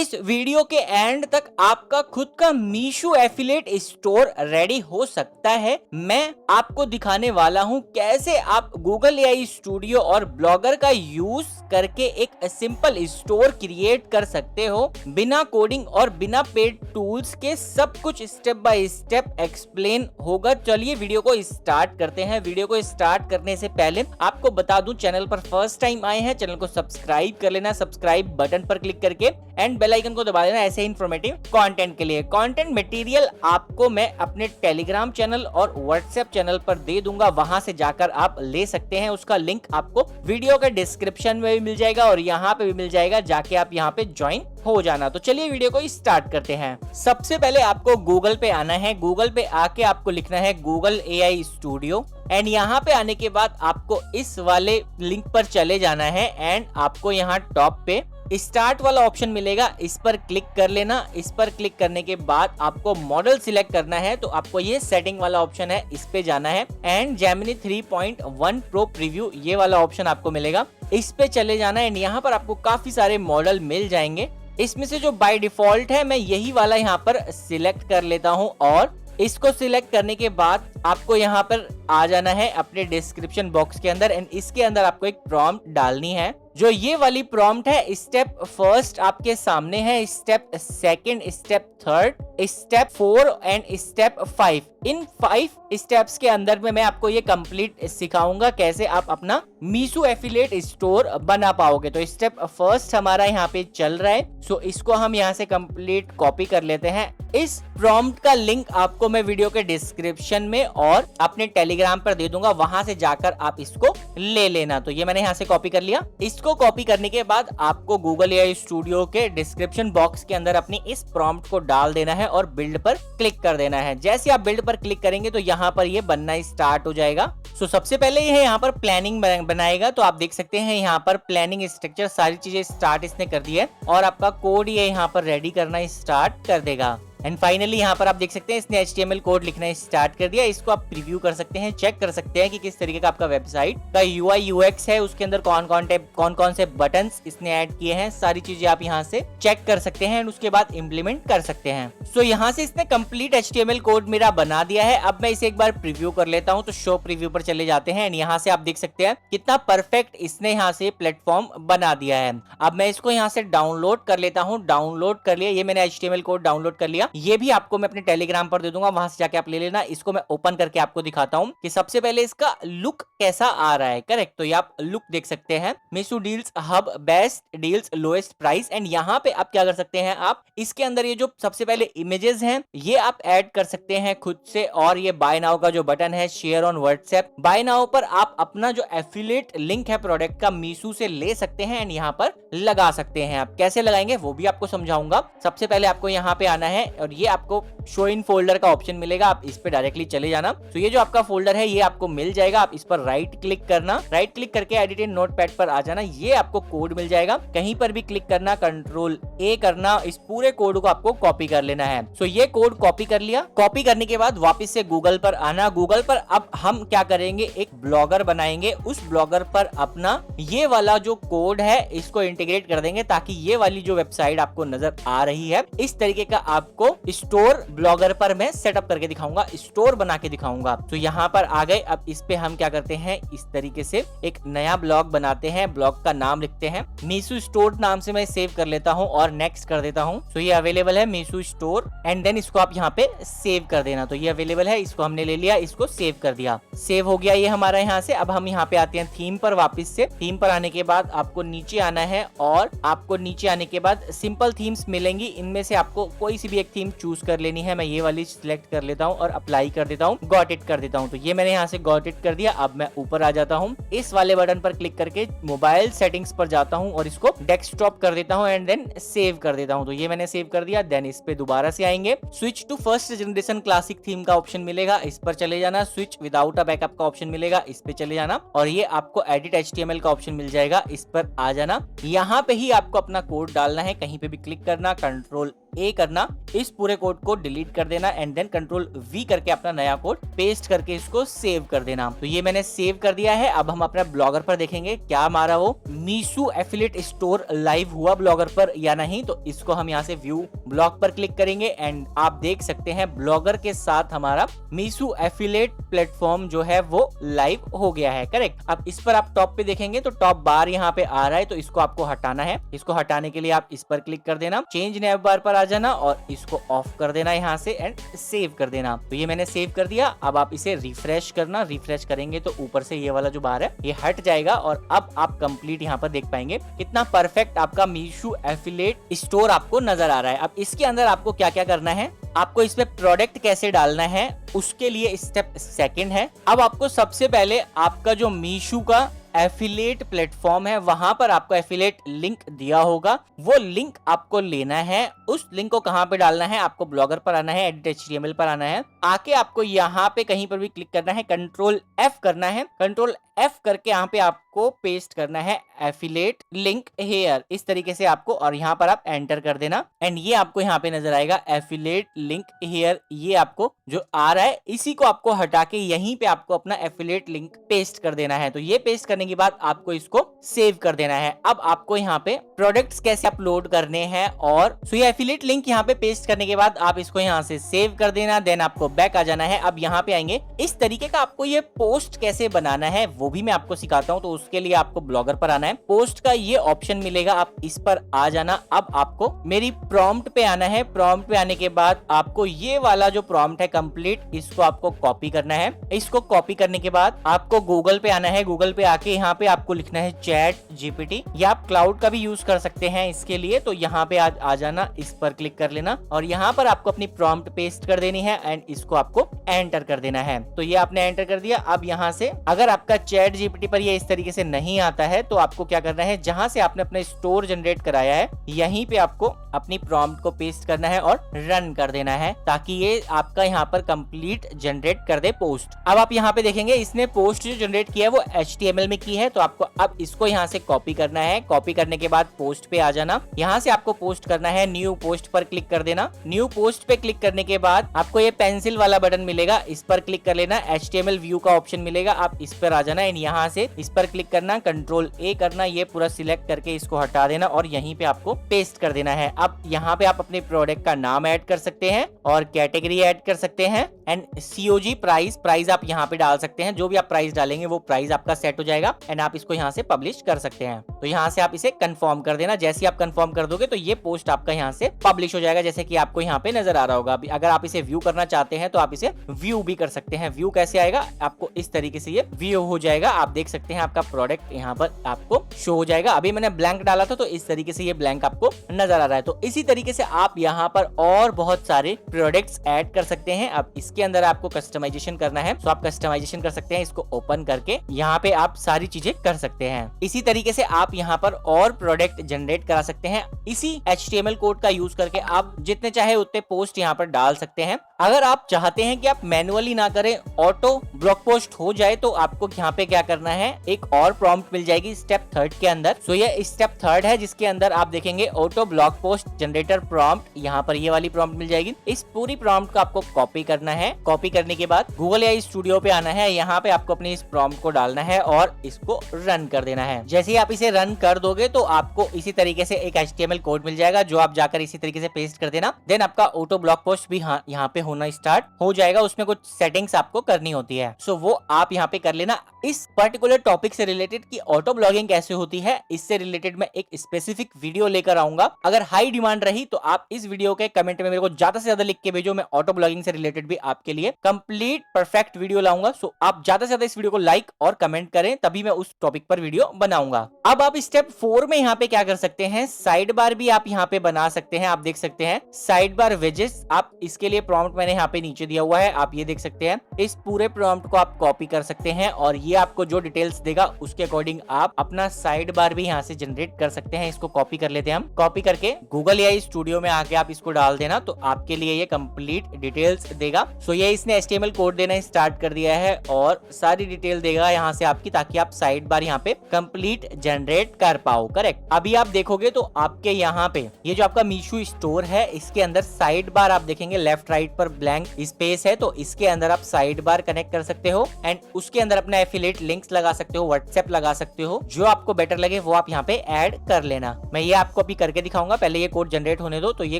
इस वीडियो के एंड तक आपका खुद का मीशो एफिलिएट स्टोर रेडी हो सकता है। मैं आपको दिखाने वाला हूं कैसे आप गूगल एआई स्टूडियो और ब्लॉगर का यूज करके एक सिंपल स्टोर क्रिएट कर सकते हो बिना कोडिंग और बिना पेड टूल्स के। सब कुछ स्टेप बाय स्टेप एक्सप्लेन होगा। चलिए वीडियो को स्टार्ट करते हैं। वीडियो को स्टार्ट करने से पहले आपको बता दूं, चैनल पर फर्स्ट टाइम आए हैं, चैनल को सब्सक्राइब कर लेना, सब्सक्राइब बटन पर क्लिक करके एंड बेल आइकन को दबा देना ऐसे इन्फॉर्मेटिव कंटेंट के लिए। कंटेंट मटेरियल आपको मैं अपने टेलीग्राम चैनल और व्हाट्सएप चैनल पर दे दूंगा, वहां से जाकर आप ले सकते हैं। उसका लिंक आपको वीडियो के डिस्क्रिप्शन में भी मिल जाएगा और यहाँ पे भी मिल जाएगा, जाके आप यहाँ पे ज्वाइन हो जाना। तो चलिए वीडियो को स्टार्ट करते हैं। सबसे पहले आपको गूगल पे आना है। गूगल पे आके आपको लिखना है गूगल एआई स्टूडियो एंड यहाँ पे आने के बाद आपको इस वाले लिंक पर चले जाना है एंड आपको यहाँ टॉप पे स्टार्ट वाला ऑप्शन मिलेगा, इस पर क्लिक कर लेना। इस पर क्लिक करने के बाद आपको मॉडल सिलेक्ट करना है, तो आपको ये सेटिंग वाला ऑप्शन है, इस पे जाना है एंड जेमिनी 3.1 प्रो प्रीव्यू ये वाला ऑप्शन आपको मिलेगा, इस पे चले जाना है। एंड यहाँ पर आपको काफी सारे मॉडल मिल जाएंगे। इसमें से जो बाय डिफॉल्ट है मैं यही वाला यहाँ पर सिलेक्ट कर लेता हूँ और इसको सिलेक्ट करने के बाद आपको यहाँ पर आ जाना है अपने डिस्क्रिप्शन बॉक्स के अंदर एंड इसके अंदर आपको एक प्रॉम्प्ट डालनी है। जो ये वाली प्रॉम्प्ट है, स्टेप फर्स्ट आपके सामने है, step second, step third, step 4 and step 5। In 5 steps के अंदर में मैं आपको ये कंप्लीट सिखाऊंगा कैसे आप अपना मीशो एफिलिएट स्टोर बना पाओगे। तो स्टेप फर्स्ट हमारा यहाँ पे चल रहा है, सो इसको हम यहाँ से कंप्लीट कॉपी कर लेते हैं। इस प्रॉम्प्ट का लिंक आपको मैं वीडियो के डिस्क्रिप्शन में और अपने टेलीग्राम पर दे दूंगा, वहां से जाकर आप इसको ले लेना। तो ये मैंने यहाँ से कॉपी कर लिया। इसको कॉपी करने के बाद आपको गूगल एआई स्टूडियो के डिस्क्रिप्शन बॉक्स के अंदर अपनी इस प्रॉम्प्ट को डाल देना है और बिल्ड पर क्लिक कर देना है। जैसे आप बिल्ड पर क्लिक करेंगे तो यहाँ पर ये बनना स्टार्ट हो जाएगा। सो सबसे पहले ये यहाँ पर प्लानिंग बनाएगा, तो आप देख सकते हैं यहाँ पर प्लानिंग स्ट्रक्चर सारी चीजें स्टार्ट इसने कर दी है और आपका कोड ये यहाँ पर रेडी करना स्टार्ट कर देगा। एंड फाइनली यहाँ पर आप देख सकते हैं इसने HTML कोड लिखना स्टार्ट कर दिया। इसको आप प्रीव्यू कर सकते हैं, चेक कर सकते हैं कि किस तरीके का आपका वेबसाइट का UI UX है, उसके अंदर कौन कौन से बटन्स इसने ऐड किए हैं, सारी चीजें आप यहाँ से चेक कर सकते हैं एंड उसके बाद इम्प्लीमेंट कर सकते हैं। सो यहाँ से इसने कंप्लीट HTML कोड मेरा बना दिया है। अब मैं इसे एक बार प्रीव्यू कर लेता हूँ, तो शो प्रीव्यू पर चले जाते हैं एंड यहाँ से आप देख सकते हैं कितना परफेक्ट इसने यहाँ से प्लेटफॉर्म बना दिया है। अब मैं इसको यहाँ से डाउनलोड कर लेता हूँ। डाउनलोड कर लिया, ये मैंने HTML कोड डाउनलोड कर लिया। ये भी आपको मैं अपने टेलीग्राम पर दे दूंगा, वहां से जाके आप ले लेना। इसको मैं ओपन करके आपको दिखाता हूं कि सबसे पहले इसका लुक कैसा आ रहा है। करेक्ट, तो ये आप लुक देख सकते हैं, Meesho deals hub, best deals, lowest price. And यहाँ पे आप क्या कर सकते हैं, आप इसके अंदर ये जो सबसे पहले इमेजेस हैं ये आप ऐड कर सकते हैं खुद से। और ये बाय नाउ का जो बटन है, share on WhatsApp, buy now पर आप अपना जो एफिलिएट लिंक है प्रोडक्ट का मीशो से ले सकते हैं एंड यहाँ पर लगा सकते हैं। आप कैसे लगाएंगे वो भी आपको समझाऊंगा। सबसे पहले आपको यहाँ पे आना है और ये आपको शो इन फोल्डर का ऑप्शन मिलेगा, आप इस पे डायरेक्टली चले जाना। तो ये जो आपका फोल्डर है ये आपको मिल जाएगा, आप इस पर राइट क्लिक करना, राइट क्लिक करके एडिट इन नोटपैड पर आ जाना। ये आपको कोड मिल जाएगा, कहीं पर भी क्लिक करना, कंट्रोल A करना, इस पूरे कोड को आपको कॉपी कर लेना है। सो ये कोड कॉपी कर लिया। कॉपी करने के बाद वापस से गूगल पर आना। गूगल पर अब हम क्या करेंगे, एक ब्लॉगर बनाएंगे। उस ब्लॉगर पर अपना ये वाला जो कोड है इसको इंटीग्रेट कर देंगे, ताकि ये वाली जो वेबसाइट आपको नजर आ रही है इस तरीके का आपको स्टोर ब्लॉगर पर मैं सेटअप करके दिखाऊंगा, स्टोर बना के दिखाऊंगा। तो यहाँ पर आ गए। अब इस पे हम क्या करते हैं, इस तरीके से एक नया ब्लॉग बनाते हैं। ब्लॉग का नाम लिखते हैं मीशो स्टोर नाम से मैं सेव कर लेता हूँ और नेक्स्ट कर देता हूँ। तो ये अवेलेबल है मीशो स्टोर एंड देन इसको आप यहाँ पे सेव कर देना। तो ये अवेलेबल है, इसको हमने ले लिया, इसको सेव कर दिया। सेव हो गया ये हमारा यहाँ से। अब हम यहाँ पे आते हैं थीम पर। वापस से थीम पर आने के बाद आपको नीचे आना है और आपको नीचे आने के बाद सिंपल थीम्स मिलेंगी, इनमें से आपको कोई सी भी एक थीम चूज कर लेनी है। मैं ये वाली सिलेक्ट कर लेता हूँ और अप्लाई कर देता हूँ, गॉट इट कर देता हूँ। तो ये मैंने यहाँ से गॉट इट कर दिया। अब मैं ऊपर आ जाता हूँ, इस वाले बटन पर क्लिक करके मोबाइल सेटिंग्स पर जाता हूँ और इसको डेस्कटॉप कर देता हूँ एंड देन सेव कर देता हूँ। तो ये मैंने सेव कर दिया। देन इस पे दोबारा से आएंगे, switch to first generation classic theme का ऑप्शन मिलेगा, इस पर चले जाना। स्विच विदाउट अ बैकअप का ऑप्शन मिलेगा, इस पे चले जाना और ये आपको एडिट HTML का ऑप्शन मिल जाएगा, इस पर आ जाना। यहाँ पे ही आपको अपना कोड डालना है, कहीं पे भी क्लिक करना, कंट्रोल ए करना, इस पूरे कोड को डिलीट कर देना एंड देन कंट्रोल वी करके अपना नया कोड पेस्ट करके इसको सेव कर देना। तो ये मैंने सेव कर दिया है। अब हम अपना ब्लॉगर पर देखेंगे क्या हमारा वो मीशो एफिलिएट स्टोर लाइव हुआ ब्लॉगर पर या नहीं। तो इसको हम यहाँ से व्यू ब्लॉग पर क्लिक करेंगे एंड आप देख सकते हैं ब्लॉगर के साथ हमारा मीशो एफिलिएट प्लेटफॉर्म जो है वो लाइव हो गया है। करेक्ट। अब इस पर आप टॉप पे देखेंगे तो टॉप बार यहाँ पे आ रहा है, तो इसको आपको हटाना है। इसको हटाने के लिए आप इस पर क्लिक कर देना, चेंज नैव बार पर आ जाना और इसको ऑफ कर देना यहाँ से एंड सेव कर देना। तो ये मैंने सेव कर दिया। अब आप इसे रिफ्रेश करना, रिफ्रेश करेंगे तो ऊपर से ये वाला जो बार है ये हट जाएगा और अब आप कंप्लीट यहाँ पर देख पाएंगे कितना परफेक्ट आपका मीशो एफिलिएट स्टोर आपको नजर आ रहा है। अब इसके अंदर आपको क्या क्या करना है, आपको इसमें प्रोडक्ट कैसे डालना है उसके लिए स्टेप सेकंड है। अब आपको सबसे पहले आपका जो मीशो का एफिलिएट प्लेटफॉर्म है वहां पर आपको एफिलिएट लिंक दिया होगा, वो लिंक आपको लेना है। उस लिंक को कहां पे डालना है, आपको ब्लॉगर पर आना है, एडिट HTML पर आना है, आके आपको यहाँ पे कहीं पर भी क्लिक करना है, कंट्रोल F करना है, कंट्रोल F करके यहाँ पे आपको पेस्ट करना है एफिलिएट लिंक हेयर, इस तरीके से आपको, और यहाँ पर आप एंटर कर देना एंड ये आपको यहाँ पे नजर आएगा एफिलिएट लिंक हेयर। ये आपको जो आ रहा है इसी को आपको हटा के यहीं पे आपको अपना एफिलिएट लिंक पेस्ट कर देना है। तो ये पेस्ट करने के बाद आपको इसको सेव कर देना है। अब आपको यहाँ पे प्रोडक्ट्स कैसे अपलोड करने हैं और सो ये एफिलिएट लिंक यहाँ पे पेस्ट करने के बाद आप इसको यहाँ से सेव कर देना, देन आपको बैक आ जाना है। अब यहाँ पे आएंगे, इस तरीके का आपको ये पोस्ट कैसे बनाना है वो भी मैं आपको सिखाता हूँ। तो उसके लिए आपको ब्लॉगर पर आना है, पोस्ट का ये ऑप्शन मिलेगा, आप इस पर आ जाना। अब आपको मेरी प्रॉम्प्ट पे आना है, प्रॉम्प्ट पे आने के बाद आपको ये वाला जो प्रॉम्प्ट है कंप्लीट, इसको आपको कॉपी करना है। इसको कॉपी करने के बाद आपको गूगल पे आना है, गूगल पे आके यहाँ पे आपको लिखना है चैट GPT, या आप क्लाउड का भी यूज कर सकते हैं इसके लिए। तो यहाँ पे आ जाना, इस पर क्लिक कर लेना और यहाँ पर आपको अपनी प्रॉम्प्ट पेस्ट कर देनी है एंड इसको आपको एंटर कर देना है। तो ये आपने एंटर कर दिया। अब यहाँ से अगर आपका चैट GPT पर ये इस तरीके से नहीं आता है तो आपको क्या करना है, जहां से आपने अपना स्टोर जनरेट कराया है यहीं पे आपको अपनी प्रॉम्प्ट को पेस्ट करना है और रन कर देना है, ताकि ये आपका यहाँ पर कंप्लीट जनरेट कर दे पोस्ट। अब आप यहाँ पे देखेंगे इसने पोस्ट जो जनरेट किया है वो HTML में की है। तो आपको अब इसको यहाँ से कॉपी करना है, कॉपी करने के बाद पोस्ट पे आ जाना, यहाँ से आपको पोस्ट करना है, न्यू पोस्ट पर क्लिक कर देना। न्यू पोस्ट पे क्लिक करने के बाद आपको ये पेंसिल वाला बटन मिलेगा, इस पर क्लिक कर लेना, HTML व्यू का ऑप्शन मिलेगा, आप इस पर आ जाना एंड यहाँ से इस पर क्लिक करना, कंट्रोल A करना, ये पूरा सिलेक्ट करके इसको हटा देना और यहीं पे आपको पेस्ट कर देना है। अब यहाँ पे आप अपने प्रोडक्ट का नाम ऐड कर सकते हैं और कैटेगरी ऐड कर सकते हैं एंड COG प्राइस आप यहाँ पे डाल सकते हैं। जो भी आप प्राइस डालेंगे वो प्राइस आपका सेट हो जाएगा एंड आप इसको यहाँ से पब्लिश कर सकते हैं। तो यहाँ से आप इसे कंफर्म कर देना। जैसे ही आप कंफर्म कर दोगे तो ये पोस्ट आपका यहाँ से पब्लिश हो जाएगा, जैसे कि आपको यहाँ पे नजर आ रहा होगा। अगर आप इसे व्यू करना चाहते हैं तो आप इसे व्यू भी कर सकते हैं। व्यू कैसे आएगा, आपको इस तरीके से ये व्यू हो जाएगा। आप देख सकते हैं आपका प्रोडक्ट यहाँ पर आपको शो हो जाएगा। अभी मैंने ब्लैंक डाला था तो इस तरीके से ये ब्लैंक आपको नजर आ रहा है। तो इसी तरीके से आप यहाँ पर और बहुत सारे प्रोडक्ट्स ऐड कर सकते हैं। अब इसके अंदर आपको कस्टमाइजेशन करना है तो आप कस्टमाइजेशन कर सकते हैं। इसको ओपन करके यहाँ पे आप सारी चीजें कर सकते हैं। इसी तरीके से आप यहाँ पर और प्रोडक्ट जनरेट करा सकते हैं। इसी HTML कोड का यूज करके आप जितने चाहे उतने पोस्ट यहाँ पर डाल सकते हैं। अगर आप चाहते हैं कि आप मैनुअली ना करें, ऑटो ब्लॉग पोस्ट हो जाए, तो आपको यहाँ पे क्या करना है, एक और प्रॉम्प्ट मिल जाएगी स्टेप 3 के अंदर। सो ये स्टेप 3 है जिसके अंदर आप देखेंगे auto blog post generator prompt, यहाँ पर ये वाली प्रॉम्प्ट मिल जाएगी। इस पूरी प्रॉम्प्ट को आपको कॉपी करना है। कॉपी करने के बाद गूगल AI स्टूडियो पे आना है, यहाँ पे आपको अपनी इस प्रॉम्प्ट को डालना है और इसको रन कर देना है। जैसे ही आप इसे रन कर दोगे तो आपको इसी तरीके से एक HTML कोड मिल जाएगा जो आप जाकर इसी तरीके से पेस्ट कर देना। देन आपका ऑटो ब्लॉग पोस्ट भी यहाँ पे होना स्टार्ट हो जाएगा। उसमें कुछ सेटिंग्स आपको करनी होती है, सो वो आप यहाँ पे कर लेना। इस पर्टिकुलर टॉपिक से रिलेटेड कि ऑटो ब्लॉगिंग कैसे होती है, इससे रिलेटेड मैं एक स्पेसिफिक वीडियो लेकर आऊंगा। अगर हाई डिमांड रही तो आप इस वीडियो के कमेंट में मेरे को ज्यादा से ज्यादा लिख के भेजो, मैं ऑटो ब्लॉगिंग से रिलेटेड भी आपके लिए कंप्लीट परफेक्ट वीडियो लाऊंगा। सो आप ज्यादा से ज्यादा इस वीडियो को लाइक और कमेंट करें, तभी मैं उस टॉपिक पर वीडियो बनाऊंगा। अब आप स्टेप 4 में यहाँ पे क्या कर सकते हैं, साइड बार भी आप यहाँ पे बना सकते हैं। आप देख सकते हैं साइड बार वेजेस, आप इसके लिए प्रॉम्प्ट प्रॉम्प्ट मैंने यहाँ पे नीचे दिया हुआ है, आप ये देख सकते हैं। इस पूरे प्रॉम्प्ट को आप कॉपी कर सकते हैं और ये आपको जो डिटेल्स देगा उसके अकॉर्डिंग आप अपना साइड बार भी यहाँ से जनरेट कर सकते हैं। इसको कॉपी कर लेते हैं हम। कॉपी करके गूगल एआई स्टूडियो में आके आप इसको डाल देना तो आपके लिए ये कंप्लीट डिटेल्स देगा। सो ये इसने HTML कोड देना स्टार्ट कर दिया है और सारी डिटेल देगा यहाँ से आपकी, ताकि आप साइड बार यहाँ पे कंप्लीट जनरेट कर पाओ। करेक्ट। अभी आप देखोगे तो आपके यहाँ पे ये जो आपका मीशो स्टोर है इसके अंदर साइड बार आप देखेंगे लेफ्ट राइट पर ब्लैंक स्पेस है, तो इसके अंदर आप साइड बार कनेक्ट कर सकते हो एंड उसके अंदर अपना एफिलिएट लिंक्स लगा सकते हो, व्हाट्सएप लगा सकते हो। जो आपको बेटर लगे वो आप यहाँ पे ऐड कर लेना। मैं ये आपको अभी करके दिखाऊंगा, पहले ये कोड जनरेट होने दो। तो ये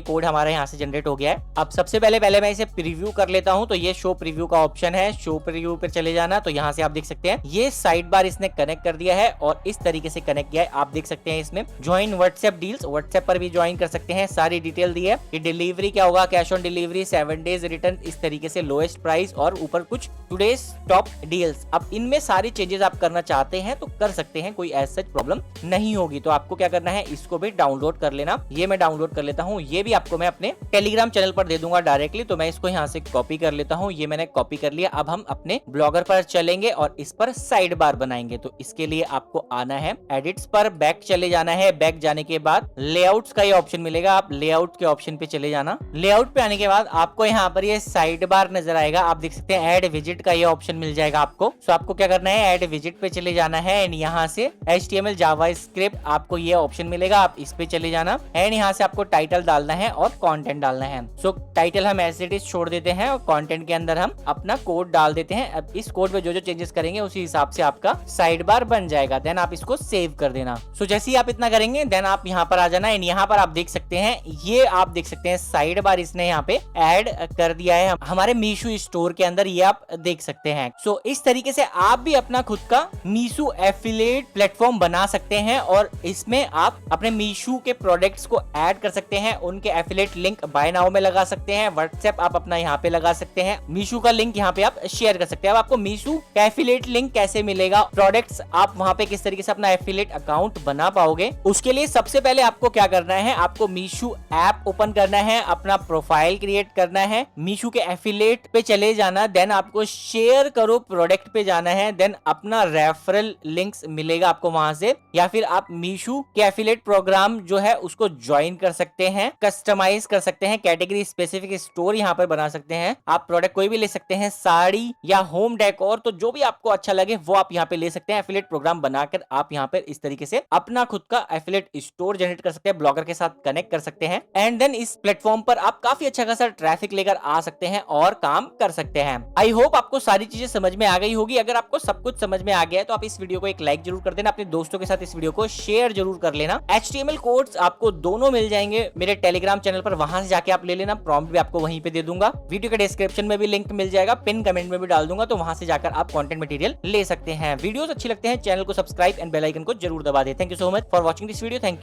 कोड हमारा यहाँ से जनरेट हो गया है। अब सबसे पहले मैं इसे प्रीव्यू कर लेता हूँ। तो ये शो प्रीव्यू का ऑप्शन है, शो प्रीव्यू पर चले जाना। तो यहाँ से आप देख सकते हैं ये साइड बार इसने कनेक्ट कर दिया है और इस तरीके से कनेक्ट किया है। आप देख सकते हैं इसमें ज्वाइन व्हाट्सएप डील्स, व्हाट्सएप पर भी ज्वाइन कर सकते हैं। सारी डिटेल दी है कि डिलीवरी क्या होगा, cash on delivery, 7 days return, इस तरीके से लोएस्ट प्राइस और ऊपर कुछ टुडेज टॉप डील्स। अब इनमें सारी चेंजेस आप करना चाहते हैं तो कर सकते हैं, कोई ऐसा प्रॉब्लम नहीं होगी। तो आपको क्या करना है, इसको भी डाउनलोड कर लेना। ये मैं डाउनलोड कर लेता हूँ। ये भी आपको मैं अपने टेलीग्राम चैनल पर दे दूंगा डायरेक्टली। तो मैं इसको यहाँ से कॉपी कर लेता हूँ। ये मैंने कॉपी कर लिया। अब हम अपने ब्लॉगर पर चलेंगे और इस पर साइड बार बनाएंगे। तो इसके लिए आपको आना है एडिट्स पर, बैक चले जाना है। बैक जाने के बाद लेआउट्स का ये ऑप्शन मिलेगा, आप लेआउट के ऑप्शन पे चले जाना। लेआउट पे आने के बाद आपको यहाँ पर ये साइड बार नजर आएगा। आप देख सकते हैं ऐड विजिट का ये ऑप्शन मिल जाएगा आपको। सो आपको क्या करना है, ऐड विजिट पे चले जाना है एंड यहाँ से HTML जावास्क्रिप्ट आपको ये ऑप्शन मिलेगा, आप इस पे चले जाना एंड यहाँ से आपको टाइटल डालना है और कंटेंट डालना है। सो टाइटल हम एज इट इज छोड़ देते हैं और कंटेंट के अंदर हम अपना कोड डाल देते हैं। अब इस कोड पे जो जो चेंजेस करेंगे उसी हिसाब से आपका साइड बार बन जाएगा। देन आप इसको सेव कर देना। सो जैसे ही आप इतना करेंगे देन आप यहाँ पर आ जाना एंड यहाँ पर आप देख सकते हैं, ये आप देख सकते हैं साइड बार इसने यहाँ पे ऐड कर दिया है हमारे मीशो स्टोर के अंदर, ये आप देख सकते हैं। सो इस तरीके से आप भी अपना खुद का मीशो एफिलिएट प्लेटफॉर्म बना सकते हैं और इसमें आप अपने मीशो के प्रोडक्ट्स को ऐड कर सकते हैं, उनके एफिलिएट लिंक बाय नाउ में लगा सकते हैं, व्हाट्सएप आप अपना यहाँ पे लगा सकते हैं, मीशो का लिंक यहाँ पे आप शेयर कर सकते हैं। अब आपको मीशो का एफिलिएट लिंक कैसे मिलेगा, प्रोडक्ट्स आप वहां पे किस तरीके से अपना एफिलिएट अकाउंट बना पाओगे, उसके लिए सबसे पहले आपको क्या करना है, आपको मीशो ऐप ओपन करना है, अपना प्रोफाइल क्रिएट करना है, मीशो के एफिलिएट पे चले जाना, देन आपको शेयर करो प्रोडक्ट पे जाना है, देन अपना रेफरल लिंक्स मिलेगा आपको वहां से, या फिर आप मीशो के एफिलिएट प्रोग्राम जो है उसको ज्वाइन कर सकते हैं, कस्टमाइज कर सकते हैं, कैटेगरी स्पेसिफिक स्टोर यहाँ पर बना सकते हैं। आप प्रोडक्ट कोई भी ले सकते हैं, साड़ी या होम डेकोर, तो जो भी आपको अच्छा लगे वो आप यहाँ पे ले सकते हैं। एफिलिएट प्रोग्राम बनाकर आप यहाँ पे इस तरीके से अपना खुद का एफिलिएट स्टोर जनरेट कर सकते हैं, ब्लॉगर के साथ कनेक्ट कर सकते हैं एंड देन इस प्लेटफॉर्म पर आप काफी अच्छा खासा ट्रैफिक लेकर आ सकते हैं और काम कर सकते हैं। आई होप आपको सारी चीजें समझ में आ गई होगी। अगर आपको सब कुछ समझ में आ गया है तो आप इस वीडियो को एक लाइक जरूर कर देना, अपने दोस्तों के साथ इस वीडियो को शेयर जरूर कर लेना। HTML कोड्स आपको दोनों मिल जाएंगे मेरे टेलीग्राम चैनल पर, वहां से जाके आप ले लेना। प्रॉम्प्ट भी आपको वहीं पे दे दूंगा, वीडियो के डिस्क्रिप्शन में भी लिंक मिल जाएगा, पिन कमेंट में भी डाल दूंगा, तो वहां से जाकर आप कंटेंट मटेरियल ले सकते हैं। वीडियोस अच्छी लगते हैं चैनल को सब्सक्राइब एंड बेल आइकन को जरूर दबा दें। Thank you so much for watching this video. Thank you.